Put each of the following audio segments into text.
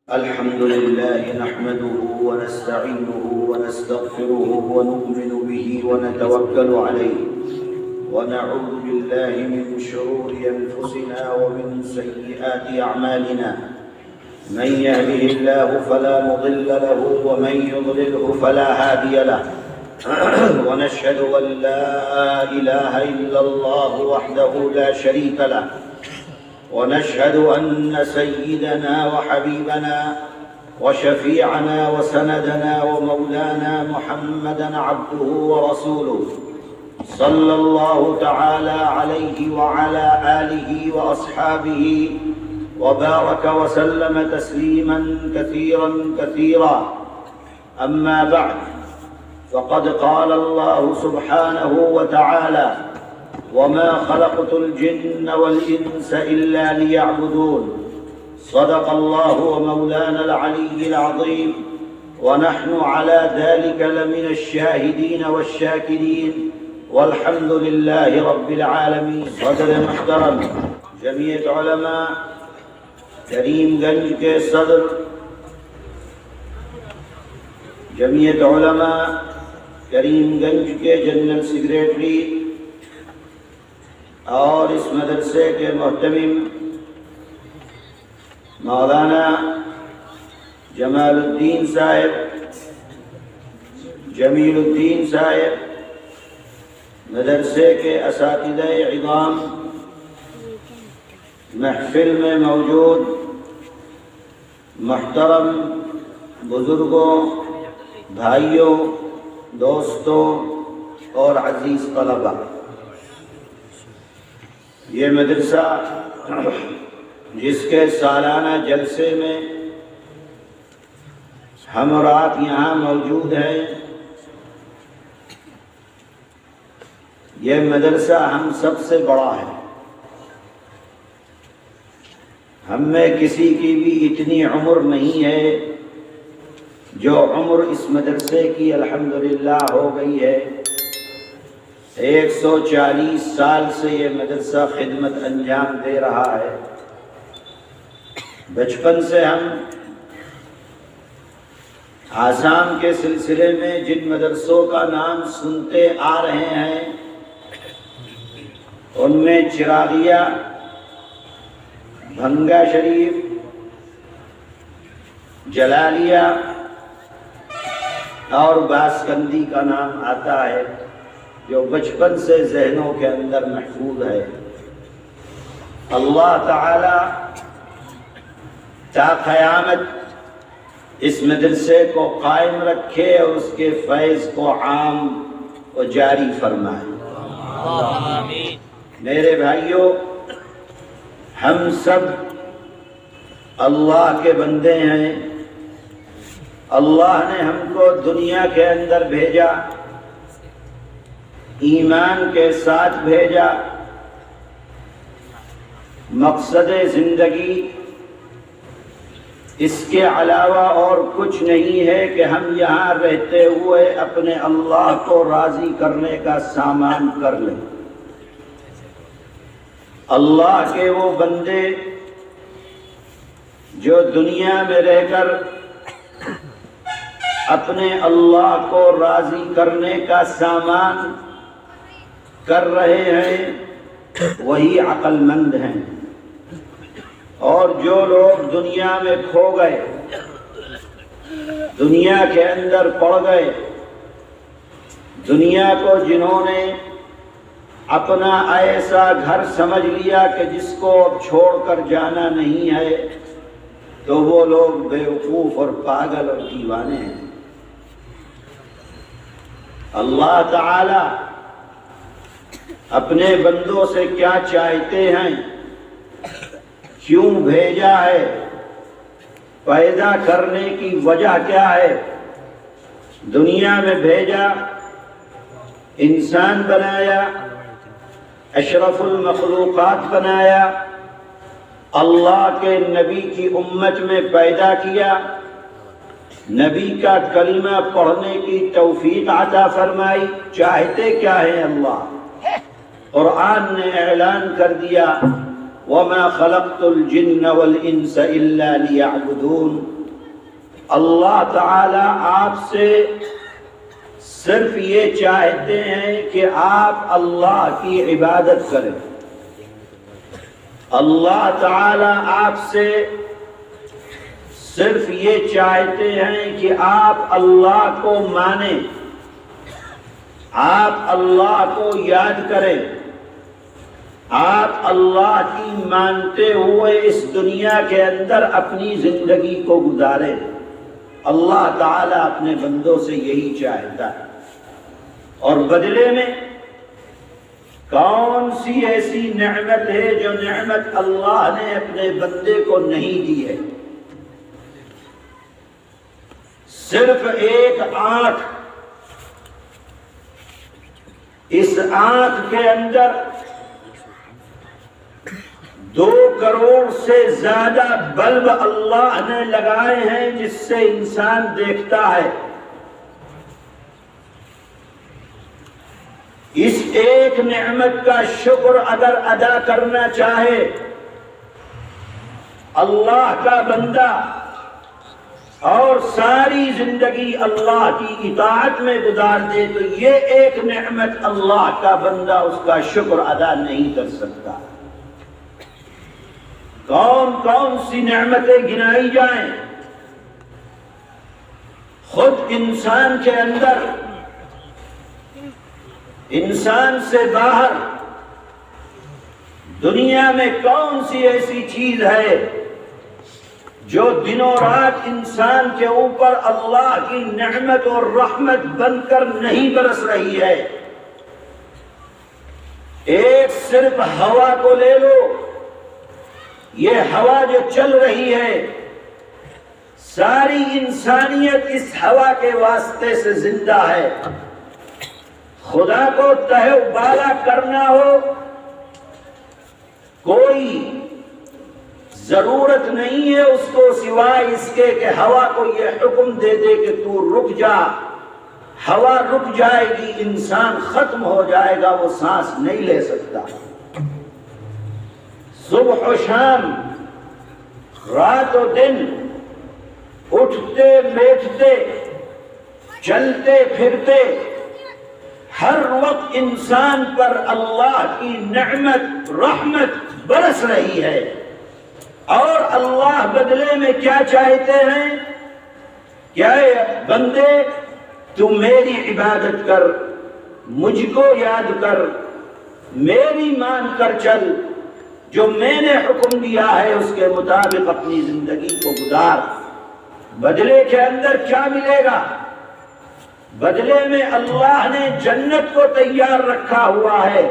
الحمد لله نحمده ونستعينه ونستغفره ونؤمن به ونتوكل عليه ونعوذ بالله من شرور أنفسنا ومن سيئات أعمالنا. من يهده الله فلا مضل له ومن يضلله فلا هادي له. ونشهد أن لا إله إلا الله وحده لا شريك له، ونشهد أن سيدنا وحبيبنا وشفيعنا وسندنا ومولانا محمدا عبده ورسوله صلى الله تعالى عليه وعلى آله وأصحابه وبارك وسلم تسليما كثيرا كثيرا. أما بعد، فقد قال الله سبحانه وتعالى: وما خلقت الجن والإنس إلا ليعبدون. صدق الله ومولانا العلي العظيم، ونحن على ذلك لمن الشاهدين والشاكرين، والحمد لله رب العالمين. صدر محترم جمعیت علماء کریم گنج کے صدر، جمعیت علماء کریم گنج کے جنرل سیکریٹری اور اس مدرسے کے محتمم مولانا جمال الدین صاحب، جمیل الدین صاحب، مدرسے کے اساتذہ عظام، محفل میں موجود محترم بزرگوں، بھائیوں، دوستوں اور عزیز طلباء، یہ مدرسہ جس کے سالانہ جلسے میں ہم اور آپ یہاں موجود ہیں، یہ مدرسہ ہم سب سے بڑا ہے. ہم میں کسی کی بھی اتنی عمر نہیں ہے جو عمر اس مدرسے کی الحمدللہ ہو گئی ہے. 140 سال سے یہ مدرسہ خدمت انجام دے رہا ہے. بچپن سے ہم آسام کے سلسلے میں جن مدرسوں کا نام سنتے آ رہے ہیں ان میں چراغیہ، بھنگا شریف، جلالیہ اور باسکندی کا نام آتا ہے، جو بچپن سے ذہنوں کے اندر محفوظ ہے. اللہ تعالی تا قیامت اس مدرسے کو قائم رکھے اور اس کے فیض کو عام و جاری فرمائے. آمین. میرے بھائیوں، ہم سب اللہ کے بندے ہیں. اللہ نے ہم کو دنیا کے اندر بھیجا، ایمان کے ساتھ بھیجا. مقصد زندگی اس کے علاوہ اور کچھ نہیں ہے کہ ہم یہاں رہتے ہوئے اپنے اللہ کو راضی کرنے کا سامان کر لیں. اللہ کے وہ بندے جو دنیا میں رہ کر اپنے اللہ کو راضی کرنے کا سامان کر رہے ہیں، وہی عقل مند ہیں. اور جو لوگ دنیا میں کھو گئے، دنیا کے اندر پڑ گئے، دنیا کو جنہوں نے اپنا ایسا گھر سمجھ لیا کہ جس کو اب چھوڑ کر جانا نہیں ہے، تو وہ لوگ بیوقوف اور پاگل اور دیوانے ہیں. اللہ تعالی اپنے بندوں سے کیا چاہتے ہیں، کیوں بھیجا ہے، پیدا کرنے کی وجہ کیا ہے، دنیا میں بھیجا، انسان بنایا، اشرف المخلوقات بنایا، اللہ کے نبی کی امت میں پیدا کیا، نبی کا کلمہ پڑھنے کی توفیق عطا فرمائی. چاہتے کیا ہے اللہ؟ قرآن نے اعلان کر دیا: وَمَا خَلَقْتُ الْجِنَّ وَالْإِنسَ إِلَّا لِيَعْبُدُونَ۔ اللہ تعالیٰ آپ سے صرف یہ چاہتے ہیں کہ آپ اللہ کی عبادت کریں۔ اللہ تعالیٰ آپ سے صرف یہ چاہتے ہیں کہ آپ اللہ کو مانیں، آپ اللہ کو یاد کریں، آپ اللہ کی مانتے ہوئے اس دنیا کے اندر اپنی زندگی کو گزاریں۔ اللہ تعالیٰ اپنے بندوں سے یہی چاہتا ہے، اور بدلے میں کون سی ایسی نعمت ہے جو نعمت اللہ نے اپنے بندے کو نہیں دی ہے؟ صرف ایک آنکھ، اس آنکھ کے اندر 2 کروڑ سے زیادہ بلب اللہ نے لگائے ہیں جس سے انسان دیکھتا ہے۔ اس ایک نعمت کا شکر اگر ادا کرنا چاہے اللہ کا بندہ اور ساری زندگی اللہ کی اطاعت میں گزار دے تو یہ ایک نعمت اللہ کا بندہ اس کا شکر ادا نہیں کر سکتا۔ کون کون سی نعمتیں گنائی جائیں؟ خود انسان کے اندر، انسان سے باہر دنیا میں کون سی ایسی چیز ہے جو دن و رات انسان کے اوپر اللہ کی نعمت اور رحمت بن کر نہیں برس رہی ہے؟ ایک صرف ہوا کو لے لو، یہ ہوا جو چل رہی ہے ساری انسانیت اس ہوا کے واسطے سے زندہ ہے۔ خدا کو تہہ بالا کرنا ہو کوئی ضرورت نہیں ہے اس کو سوائے اس کے کہ ہوا کو یہ حکم دے دے کہ تو رک جا۔ ہوا رک جائے گی، انسان ختم ہو جائے گا، وہ سانس نہیں لے سکتا۔ صبح و شام، رات و دن، اٹھتے بیٹھتے، چلتے پھرتے، ہر وقت انسان پر اللہ کی نعمت رحمت برس رہی ہے، اور اللہ بدلے میں کیا چاہتے ہیں؟ کیا بندے تو میری عبادت کر، مجھ کو یاد کر، میری مان کر چل، جو میں نے حکم دیا ہے اس کے مطابق اپنی زندگی کو گزار۔ بدلے کے اندر کیا ملے گا؟ بدلے میں اللہ نے جنت کو تیار رکھا ہوا ہے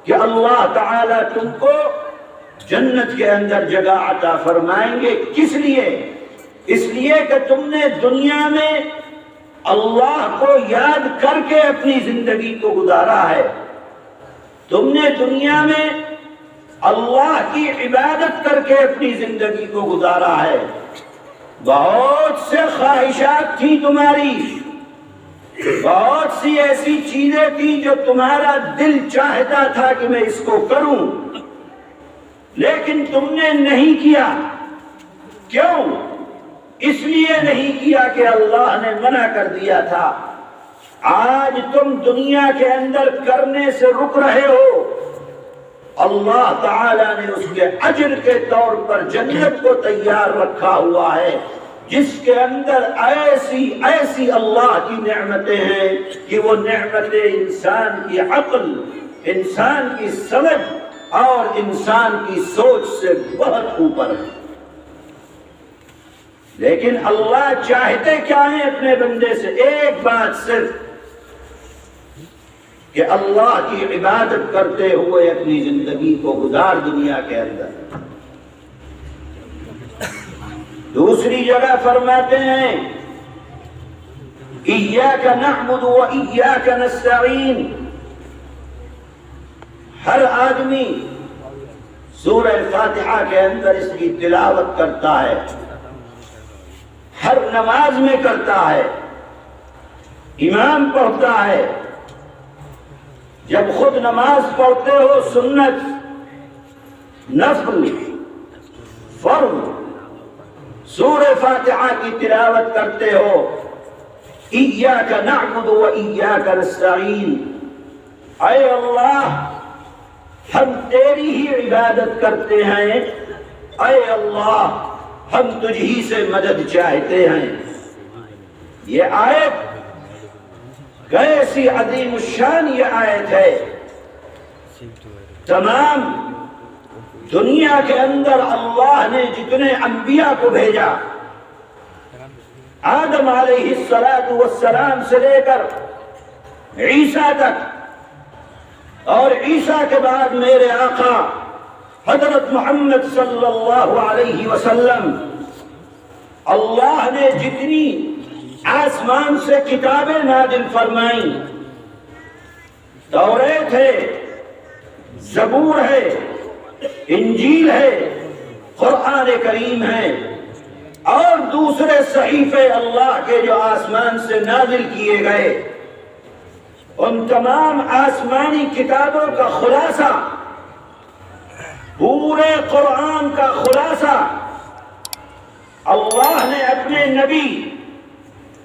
کہ اللہ تعالیٰ تم کو جنت کے اندر جگہ عطا فرمائیں گے۔ کس لیے؟ اس لیے کہ تم نے دنیا میں اللہ کو یاد کر کے اپنی زندگی کو گزارا ہے، تم نے دنیا میں اللہ کی عبادت کر کے اپنی زندگی کو گزارا ہے۔ بہت سے خواہشات تھیں تمہاری، بہت سی ایسی چیزیں تھیں جو تمہارا دل چاہتا تھا کہ میں اس کو کروں، لیکن تم نے نہیں کیا۔ کیوں؟ اس لیے نہیں کیا کہ اللہ نے منع کر دیا تھا۔ آج تم دنیا کے اندر کرنے سے رک رہے ہو، اللہ تعالیٰ نے اس کے اجر کے طور پر جنت کو تیار رکھا ہوا ہے، جس کے اندر ایسی ایسی اللہ کی نعمتیں ہیں کہ وہ نعمتیں انسان کی عقل، انسان کی سمجھ اور انسان کی سوچ سے بہت اوپر ہے۔ لیکن اللہ چاہتے کیا ہیں اپنے بندے سے؟ ایک بات صرف، کہ اللہ کی عبادت کرتے ہوئے اپنی زندگی کو گزار دنیا کے اندر۔ دوسری جگہ فرماتے ہیں ایاک نعبد و ایاک نستعین۔ ہر آدمی سورہ فاتحہ کے اندر اس کی تلاوت کرتا ہے، ہر نماز میں کرتا ہے، امام پڑھتا ہے۔ جب خود نماز پڑھتے ہو سنت، نفل، فرض سورہ فاتحہ کی تلاوت کرتے ہو، ایاک نعبد و ایاک نستعین، اے اللہ ہم تیری ہی عبادت کرتے ہیں، اے اللہ ہم تجھ ہی سے مدد چاہتے ہیں۔ یہ آیت کیسی عظیم الشان یہ آیت ہے۔ تمام دنیا کے اندر اللہ نے جتنے انبیاء کو بھیجا، آدم علیہ السلام سے لے کر عیسیٰ تک، اور عیسیٰ کے بعد میرے آقا حضرت محمد صلی اللہ علیہ وسلم، اللہ نے جتنی آسمان سے کتابیں نازل فرمائیں، توریت ہے، زبور ہے، انجیل ہے، قرآن کریم ہے، اور دوسرے صحیفے اللہ کے جو آسمان سے نازل کیے گئے، ان تمام آسمانی کتابوں کا خلاصہ، پورے قرآن کا خلاصہ اللہ نے اپنے نبی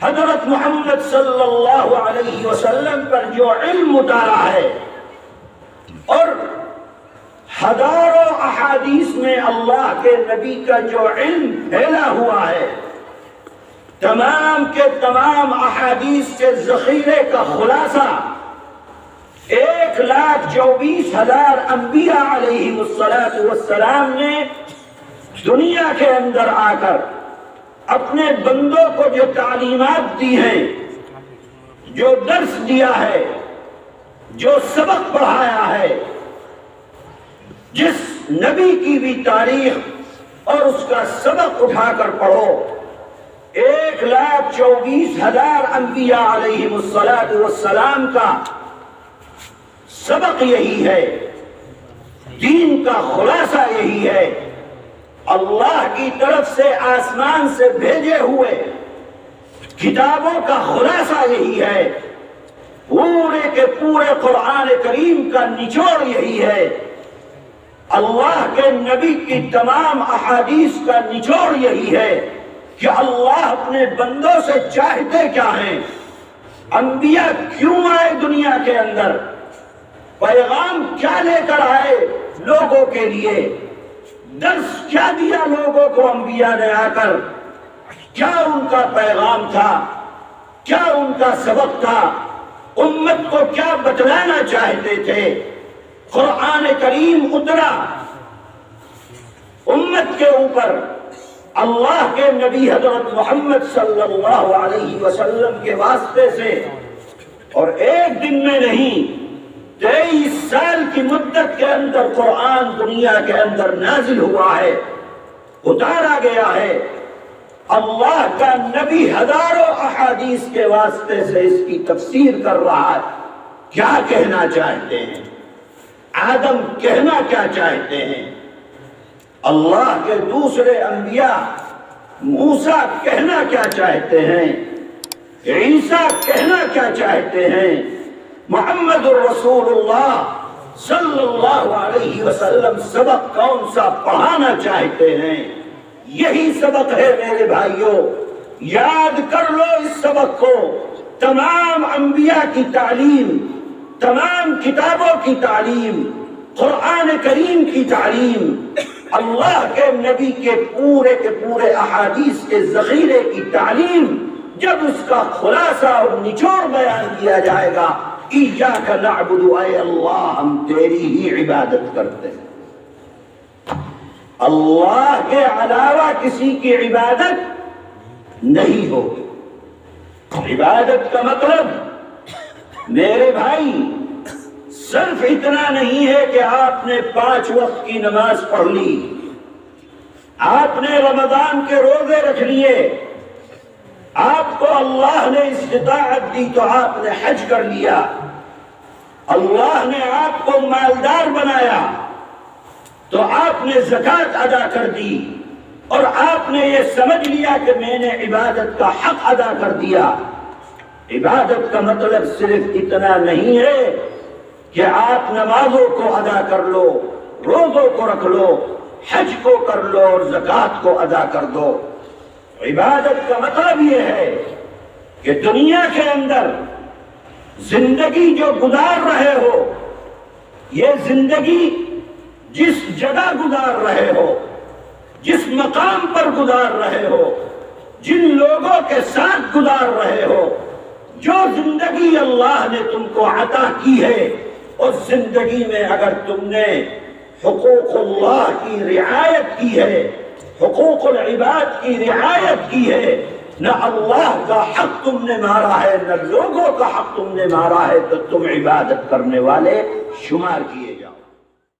حضرت محمد صلی اللہ علیہ وسلم پر جو علم اتارا ہے، اور ہزاروں احادیث میں اللہ کے نبی کا جو علم پھیلا ہوا ہے، تمام کے تمام احادیث کے ذخیرے کا خلاصہ 1,24,000 انبیاء علیہ السلام نے دنیا کے اندر آ کر اپنے بندوں کو جو تعلیمات دی ہیں، جو درس دیا ہے، جو سبق پڑھایا ہے، جس نبی کی بھی تاریخ اور اس کا سبق اٹھا کر پڑھو، 1,24,000 انبیاء علیہ السلام کا سبق یہی ہے، دین کا خلاصہ یہی ہے، اللہ کی طرف سے آسمان سے بھیجے ہوئے کتابوں کا خلاصہ یہی ہے، پورے کے پورے قرآن کریم کا نچوڑ یہی ہے، اللہ کے نبی کی تمام احادیث کا نچوڑ یہی ہے کہ اللہ اپنے بندوں سے چاہتے کیا ہیں، انبیاء کیوں آئے دنیا کے اندر، پیغام کیا لے کر آئے لوگوں کے لیے، درس کیا دیا لوگوں کو انبیاء نے آ کر، کیا ان کا پیغام تھا، کیا ان کا سبق تھا، امت کو کیا بتلانا چاہتے تھے۔ قرآن کریم اترا امت کے اوپر اللہ کے نبی حضرت محمد صلی اللہ علیہ وسلم کے واسطے سے، اور ایک دن میں نہیں، 23 سال کی مدت کے اندر قرآن دنیا کے اندر نازل ہوا ہے، اتارا گیا ہے۔ اللہ کا نبی ہزاروں احادیث کے واسطے سے اس کی تفسیر کر رہا ہے، کیا کہنا چاہتے ہیں، آدم کہنا کیا چاہتے ہیں، اللہ کے دوسرے انبیاء موسیٰ کہنا کیا چاہتے ہیں، عیسیٰ کہنا کیا چاہتے ہیں، محمد الرسول اللہ صلی اللہ علیہ وسلم سبق کون سا پڑھانا چاہتے ہیں۔ یہی سبق ہے میرے بھائیوں، یاد کر لو اس سبق کو۔ تمام انبیاء کی تعلیم، تمام کتابوں کی تعلیم، قرآن کریم کی تعلیم، اللہ کے نبی کے پورے احادیث کے ذخیرے کی تعلیم، جب اس کا خلاصہ اور نچوڑ بیان کیا جائے گا، ایاک نعبد، اے اللہ ہم تیری ہی عبادت کرتے ہیں، اللہ کے علاوہ کسی کی عبادت نہیں ہوگی۔ عبادت کا مطلب میرے بھائی صرف اتنا نہیں ہے کہ آپ نے 5 وقت کی نماز پڑھ لی، آپ نے رمضان کے روزے رکھ لیے، آپ کو اللہ نے استطاعت دی تو آپ نے حج کر لیا، اللہ نے آپ کو مالدار بنایا تو آپ نے زکوٰۃ ادا کر دی، اور آپ نے یہ سمجھ لیا کہ میں نے عبادت کا حق ادا کر دیا۔ عبادت کا مطلب صرف اتنا نہیں ہے کہ آپ نمازوں کو ادا کر لو، روزوں کو رکھ لو، حج کو کر لو اور زکوٰۃ کو ادا کر دو۔ عبادت کا مطلب یہ ہے کہ دنیا کے اندر زندگی جو گزار رہے ہو، یہ زندگی جس جگہ گزار رہے ہو، جس مقام پر گزار رہے ہو، جن لوگوں کے ساتھ گزار رہے ہو، جو زندگی اللہ نے تم کو عطا کی ہے، اس زندگی میں اگر تم نے حقوق اللہ کی رعایت کی ہے، حقوق العباد کی رعایت کی ہے، نہ اللہ کا حق تم نے مارا ہے نہ لوگوں کا حق تم نے مارا ہے، تو تم عبادت کرنے والے شمار کیے جاؤ۔